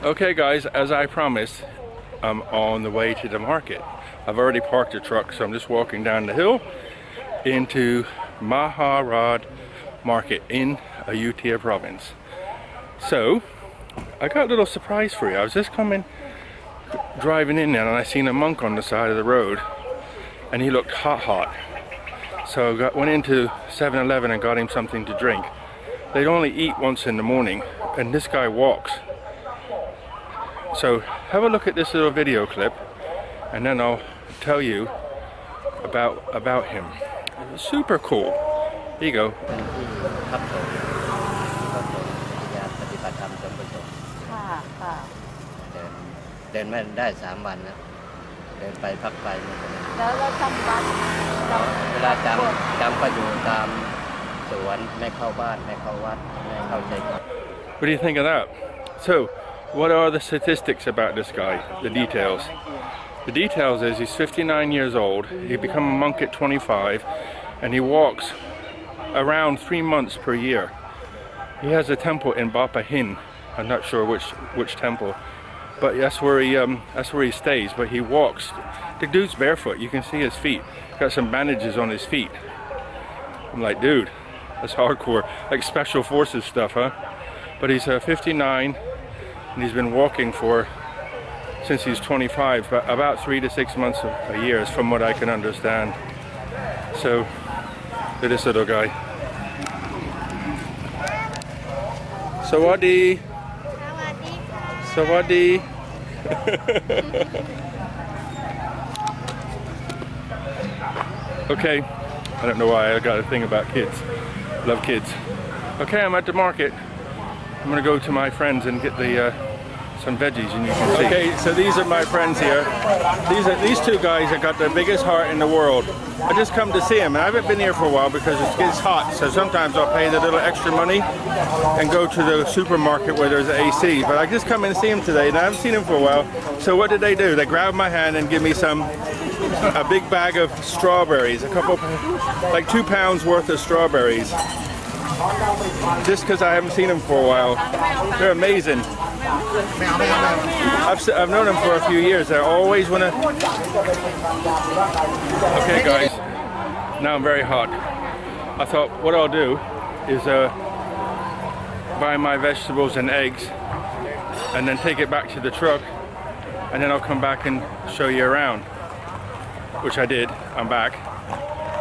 Okay guys, as I promised, I'm on the way to the market. I've already parked the truck, so I'm just walking down the hill into Maharad Market in Ayutthaya province. So, I got a little surprise for you. I was just driving in there and I seen a monk on the side of the road and he looked hot. So I went into 7-Eleven and got him something to drink. They'd only eat once in the morning and this guy walks. So have a look at this little video clip and then I'll tell you about him. Super cool. Here you go. เดินมาได้3 วันแล้วเดินไปพักไปแล้วจำวัดเวลาจำก็อยู่ตามสวนไม่เข้าบ้านไม่เข้าวัดไม่เข้าใจ What do you think of that? So, what are the statistics about this guy? The details. The details is he's 59 years old. He became a monk at 25, and he walks around 3 months per year. He has a temple in Bapa Hin. I'm not sure which temple. But that's where he stays. But he walks. The dude's barefoot. You can see his feet. Got some bandages on his feet. I'm like, dude, that's hardcore. Like special forces stuff, huh? But he's 59, and he's been walking since he's 25, but about 3 to 6 months a year, is from what I can understand. So, look at this little guy. Sawadee. Sawadee. Okay, I don't know why I got a thing about kids. Love kids. Okay, I'm at the market. I'm gonna go to my friends and get some veggies, and you can see. Okay, so these are my friends here. These two guys have got the biggest heart in the world. I just come to see them, and I haven't been here for a while because it gets hot. So sometimes I'll pay the little extra money and go to the supermarket where there's AC. But I just come in and see them today, and I haven't seen them for a while. So what did they do? They grabbed my hand and give me a big bag of strawberries, like 2 pounds worth of strawberries. Just because I haven't seen them for a while. They're amazing. I've known them for a few years. I always want to... Okay guys, now I'm very hot. I thought what I'll do is buy my vegetables and eggs and then take it back to the truck, and then I'll come back and show you around. Which I did. I'm back.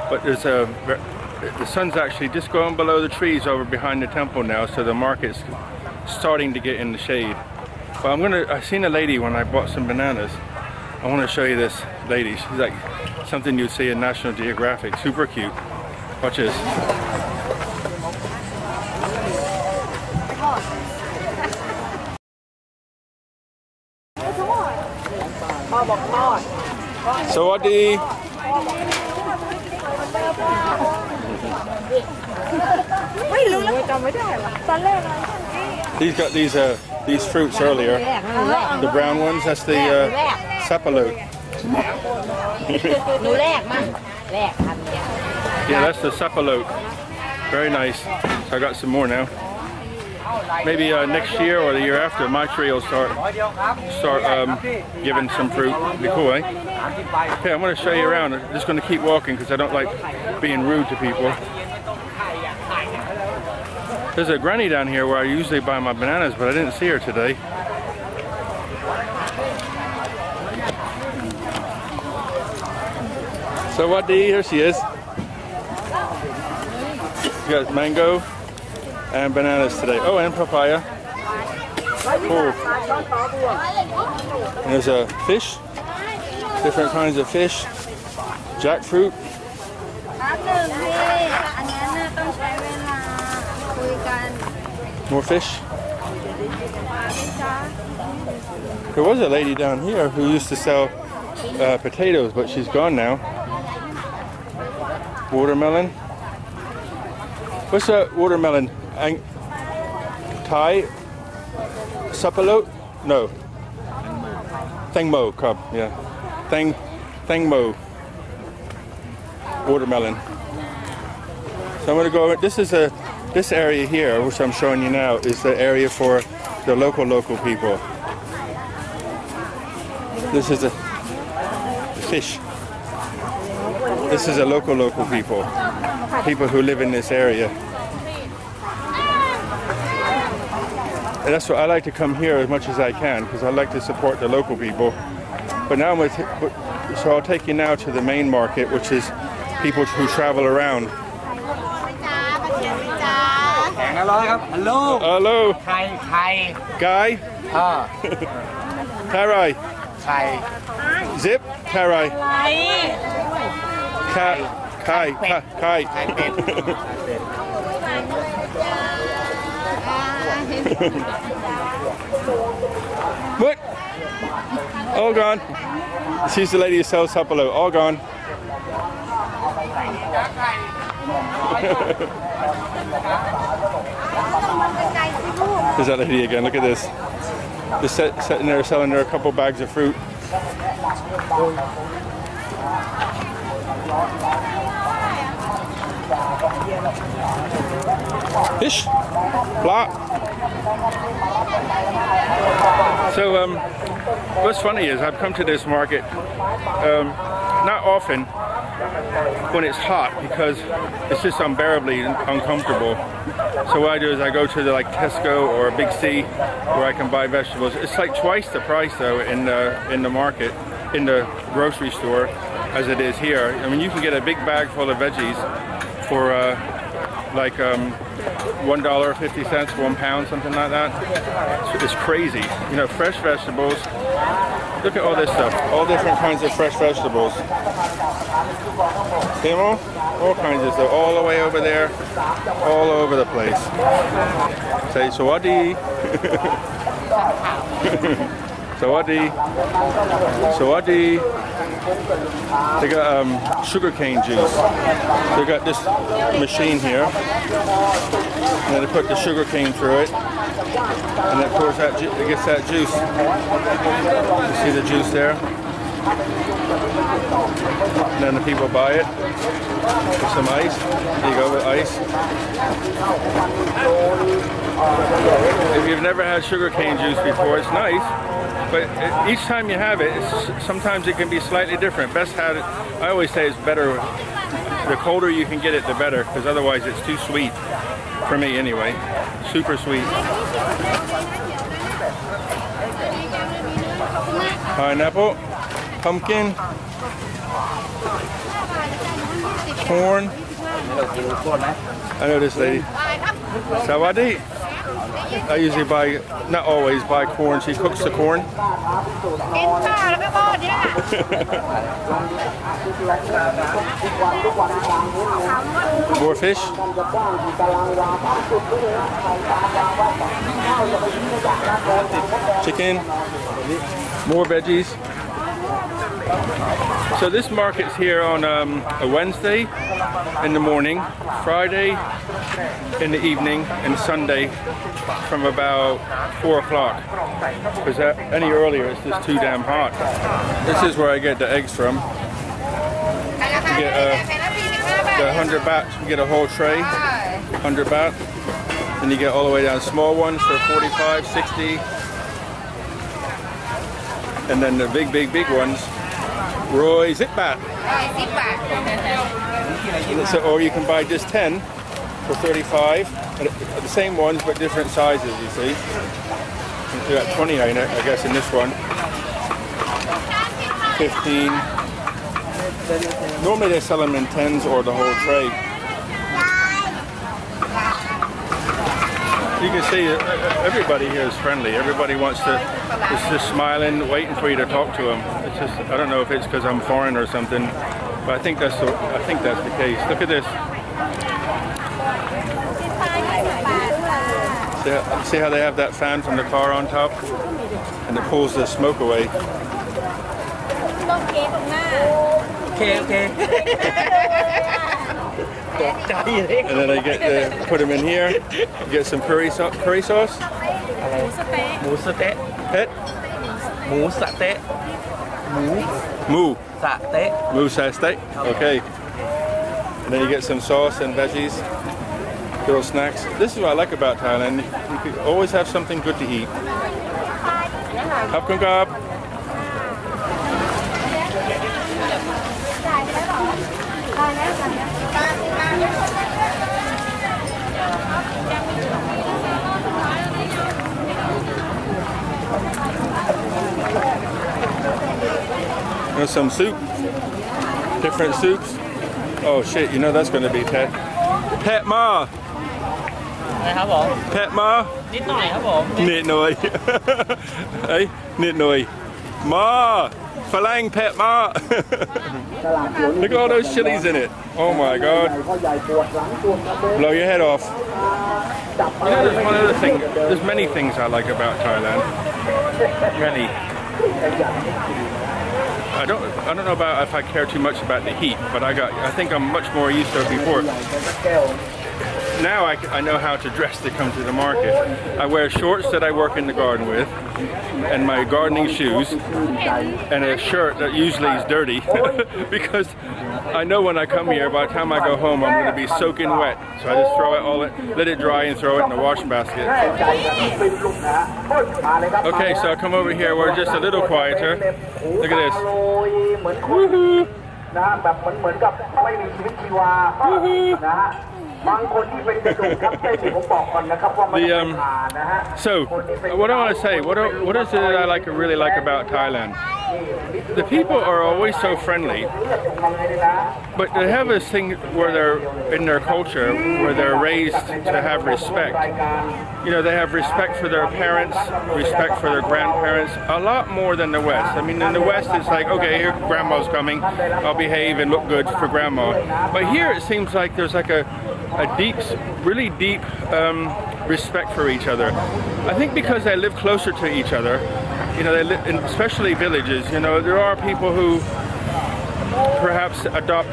But the sun's actually just going below the trees over behind the temple now, so the market's starting to get in the shade. But I seen a lady when I bought some bananas. I want to show you this lady. She's like something you'd see in National Geographic. Super cute. Watch this. Sawadee. He's got these fruits earlier. The brown ones, that's the sapalote. Yeah, that's the sapalote. Very nice. So I got some more now. Maybe next year or the year after, my tree will start giving some fruit. It'd be cool, eh? Okay, I'm going to show you around. I'm just going to keep walking because I don't like being rude to people. There's a granny down here where I usually buy my bananas, but I didn't see her today. So what here she is. We got mango and bananas today. Oh, and papaya. Cool. And there's a fish. Different kinds of fish. Jackfruit. More fish. There was a lady down here who used to sell potatoes, but she's gone now. Watermelon. What's a watermelon? Thai? Sapalote? No. Thangmo cub, yeah. Thangmo. Watermelon. So I'm going to go, this area here, which I'm showing you now, is the area for the local people. This is a fish. This is a local people. People who live in this area. And that's why I like to come here as much as I can, because I like to support the local people. But now so I'll take you now to the main market, which is people who travel around. Hello. Hello. Thai. Guy. Tarai. Thai. Zip. Tarai. Kai. What? All gone. She's the lady who sells sapalo. All gone. There's that lady again. Look at this. Just sitting there selling her a couple bags of fruit. Fish. Blah. So what's funny is I've come to this market not often when it's hot, because it's just unbearably uncomfortable. So what I do is I go to like Tesco or Big C where I can buy vegetables. It's like twice the price though in the market, in the grocery store, as it is here. I mean, you can get a big bag full of veggies for like $1.50, £1, something like that. It's crazy. You know, fresh vegetables. Look at all this stuff. All different kinds of fresh vegetables. See them all? All kinds of stuff. All the way over there. All over the place. Say Sawadi. Sawadi. Sawadi. They got sugarcane juice. They got this machine here, and then they put the sugarcane through it, and it pours that. It gets that juice. You see the juice there? And then the people buy it with some ice. There you go with ice. If you've never had sugarcane juice before, it's nice. But each time you have it, sometimes it can be slightly different. Best had it. I always say it's better. The colder you can get it, the better, because otherwise it's too sweet. For me, anyway. Super sweet. Pineapple, pumpkin, corn. I know this lady. Sawadi. I usually buy, not always buy corn. She cooks the corn. More fish. Chicken. More veggies. So this market's here on a Wednesday in the morning, Friday in the evening, and Sunday from about 4 o'clock. Because any earlier it's just too damn hot. This is where I get the eggs from. You get the 100 baht, you get a whole tray, 100 baht. Then you get all the way down small ones for 45, 60. And then the big ones, Roy Zip Baht. So, or you can buy just 10 for 35. The same ones but different sizes, you see. You got 20 I guess in this one. 15. Normally they sell them in 10s or the whole tray. You can see everybody here is friendly. Everybody wants to, is just smiling, waiting for you to talk to them. It's just, I don't know if it's because I'm foreign or something, but I think that's the case. Look at this. See how they have that fan from the car on top, and it pulls the smoke away. Okay. And then I put them in here. Get some curry sauce. Mu satay. Pet. Mu satay. Mu Satay. Mu satay. Okay. And then you get some sauce and veggies. Little snacks. This is what I like about Thailand. You can always have something good to eat. Khap kun kap. There's some soup, different soups. Oh shit, you know that's going to be Pet. Pet Ma! นะครับผม Pet Ma! นิดหน่อยครับผม Nịt nồi. Ấy, nịt nồi. Ma! Falang Pet Ma! Look at all those chilies in it. Oh my god. Blow your head off. You know, there's one other thing. There's many things I like about Thailand. Many. I don't know about if I care too much about the heat, but I think I'm much more used to it before. Now I know how to dress to come to the market. I wear shorts that I work in the garden with, and my gardening shoes, and a shirt that usually is dirty because I know when I come here, by the time I go home, I'm going to be soaking wet. So I just throw it all, let it dry and throw it in the wash basket. Okay, so I come over here. We're just a little quieter. Look at this. Woohoo! So what I want to say, what is it that I really like about Thailand? The people are always so friendly, but they have this thing where they're in their culture where they're raised to have respect. You know, they have respect for their parents, respect for their grandparents, a lot more than the West. I mean, in the West it's like, okay, here grandma's coming, I'll behave and look good for grandma. But here it seems like there's like a deep, really deep respect for each other. I think because they live closer to each other, you know, they live in especially villages, you know, there are people who perhaps adopt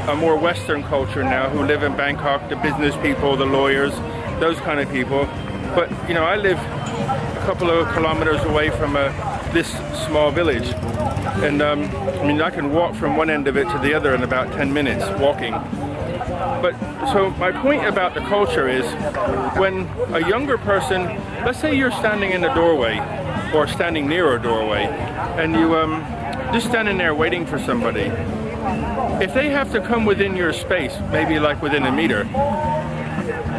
a more Western culture now, who live in Bangkok, the business people, the lawyers, those kind of people. But, you know, I live a couple of kilometers away from this small village. And, I mean, I can walk from one end of it to the other in about 10 minutes walking. But so my point about the culture is when a younger person, let's say you're standing in a doorway or standing near a doorway and you just standing there waiting for somebody, if they have to come within your space, maybe like within a meter,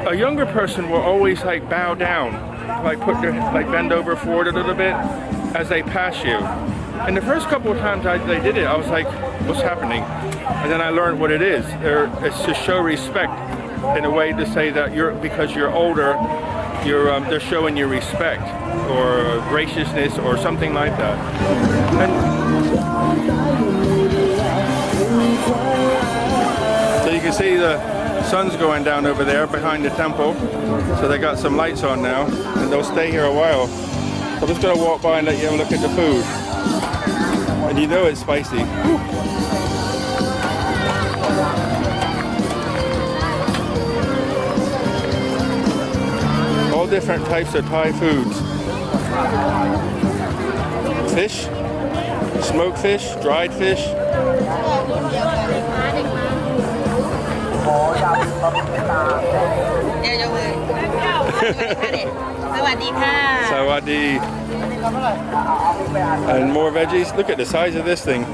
a younger person will always like bow down, like bend over forward a little bit as they pass you. And the first couple of times they did it, I was like, what's happening? And then I learned what it is. It's to show respect in a way to say that because you're older, they're showing you respect or graciousness or something like that. And so you can see the sun's going down over there behind the temple. So they got some lights on now, and they'll stay here a while. So I'm just gonna walk by and let you have a look at the food. And you know it's spicy. Woo. All different types of Thai foods. Fish, smoked fish, dried fish. สวัสดีค่ะ Sawadi. And more veggies. Look at the size of this thing.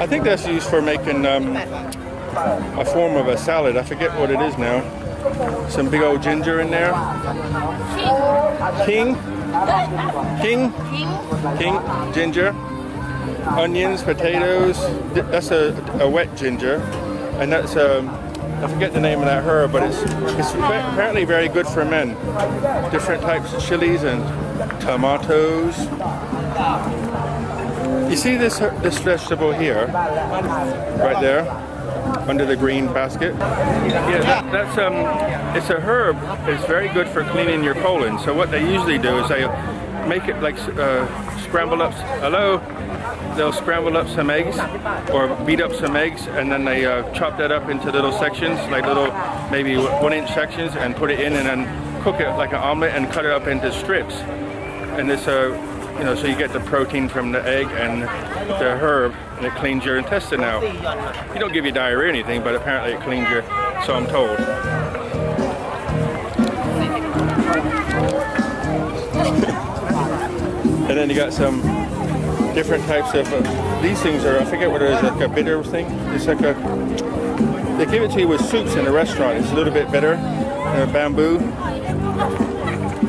I think that's used for making a form of a salad. I forget what it is now. Some big old ginger in there. King ginger. Onions, potatoes. That's a wet ginger. And that's I forget the name of that herb, but it's apparently very good for men. Different types of chilies and tomatoes. You see this vegetable here, right there, under the green basket? Yeah, that's it's a herb. It's very good for cleaning your colon. So what they usually do is they make it like scramble up. Hello. They'll scramble up some eggs or beat up some eggs, and then they chop that up into little sections, like little maybe 1-inch sections, and put it in and then cook it like an omelet and cut it up into strips. And this, you know, so you get the protein from the egg and the herb, and it cleans your intestine out. You don't give you diarrhea or anything, but apparently it cleans your, so I'm told. And then you got some different types of these things are, I forget what it is, like a bitter thing. It's like a, they give it to you with soups in a restaurant. It's a little bit bitter. Bamboo.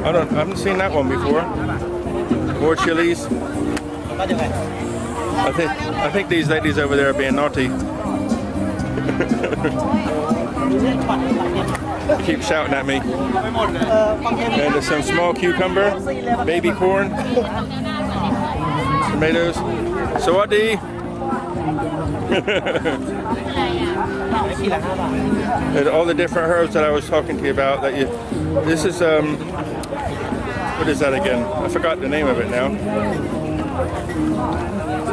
I haven't seen that one before. More chilies. I think these ladies over there are being naughty. Keep shouting at me. And there's some small cucumber, baby corn, tomatoes. Sawadee. And all the different herbs that I was talking to you about. That you, this is what is that again? I forgot the name of it now.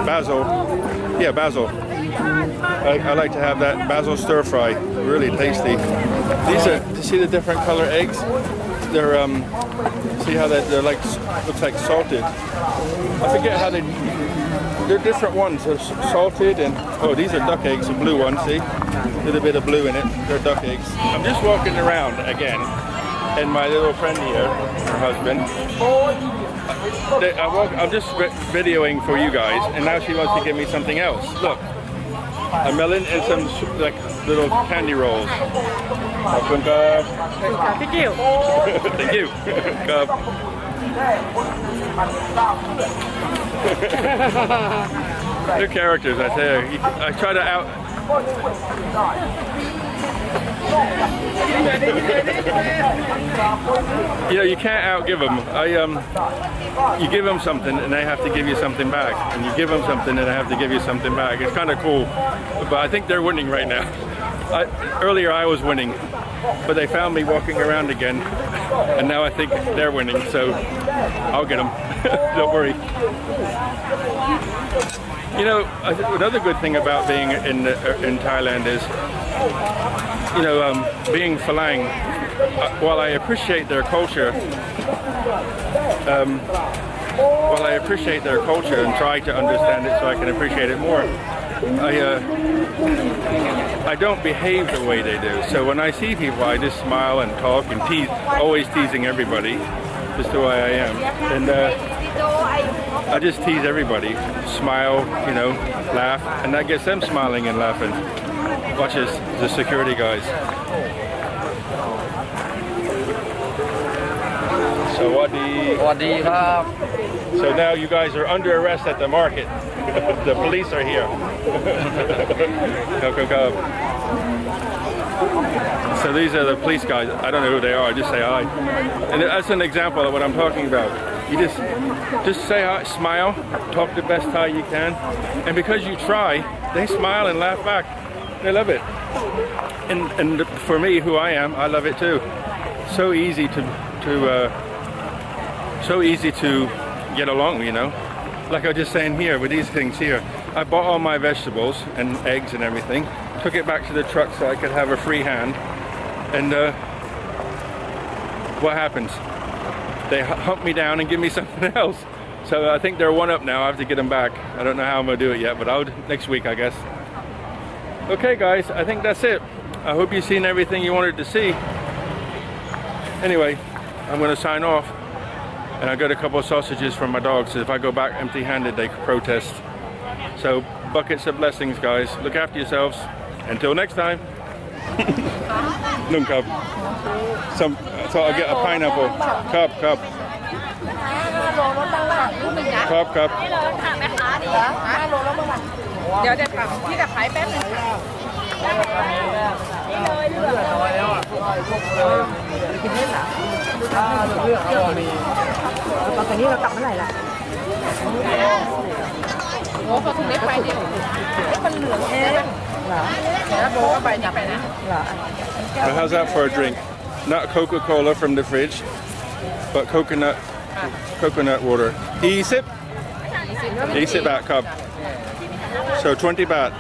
Basil. Yeah, basil. I like to have that basil stir fry. Really tasty. These are, you see the different color eggs? They're see how they're like, looks like salted. I forget how they're different ones. They're salted and, oh, these are duck eggs, the blue ones, see? A little bit of blue in it. They're duck eggs. I'm just walking around again, and my little friend here, her husband, I'm just videoing for you guys, and now she wants to give me something else. Look, a melon and some like little candy rolls. Thank you. Thank you. They're characters, I tell you. I try to out. You know, you can't outgive them. You give them something and they have to give you something back. And you give them something and they have to give you something back. It's kind of cool. But I think they're winning right now. Earlier I was winning, but they found me walking around again. And now I think they're winning, so I'll get them. Don't worry. You know, another good thing about being in Thailand is, you know, being Falang, while I appreciate their culture, and try to understand it so I can appreciate it more, I don't behave the way they do. So when I see people, I just smile and talk and tease, always teasing everybody, just the way I am. And I just tease everybody, smile, you know, laugh, and that gets them smiling and laughing. Watch this, the security guys. Sawadee. So now you guys are under arrest at the market. The police are here. Come. So these are the police guys. I don't know who they are, I just say hi. And that's an example of what I'm talking about. You just say hi, smile, talk the best Thai you can. And because you try, they smile and laugh back. They love it. And for me, who I am, I love it too. So easy to get along, you know. Like I was just saying here with these things here. I bought all my vegetables and eggs and everything, took it back to the truck so I could have a free hand. And what happens? They hunt me down and give me something else. So I think they're one up now. I have to get them back. I don't know how I'm gonna do it yet, but I'll next week, I guess. Okay guys, I think that's it. I hope you've seen everything you wanted to see. Anyway, I'm gonna sign off. And I got a couple of sausages from my dogs. So if I go back empty-handed, they protest. So buckets of blessings, guys. Look after yourselves. Until next time. Nung cup. So I'll get a pineapple. Cup. Cup. เดี๋ยวจะถามพี่จะขายแป๊บนึงกินเล่นเหรอตอนนี้เรากลับเมื่อไหร่ล่ะโอ้พอถึงเล็กไปเดียวมันเหลืองเองเหรอแล้วโบก็ไปจับไปนะเหรอ Well, how's that for a drink? Not Coca-Cola from the fridge, but coconut water. Isip baht cup. So 20 baht.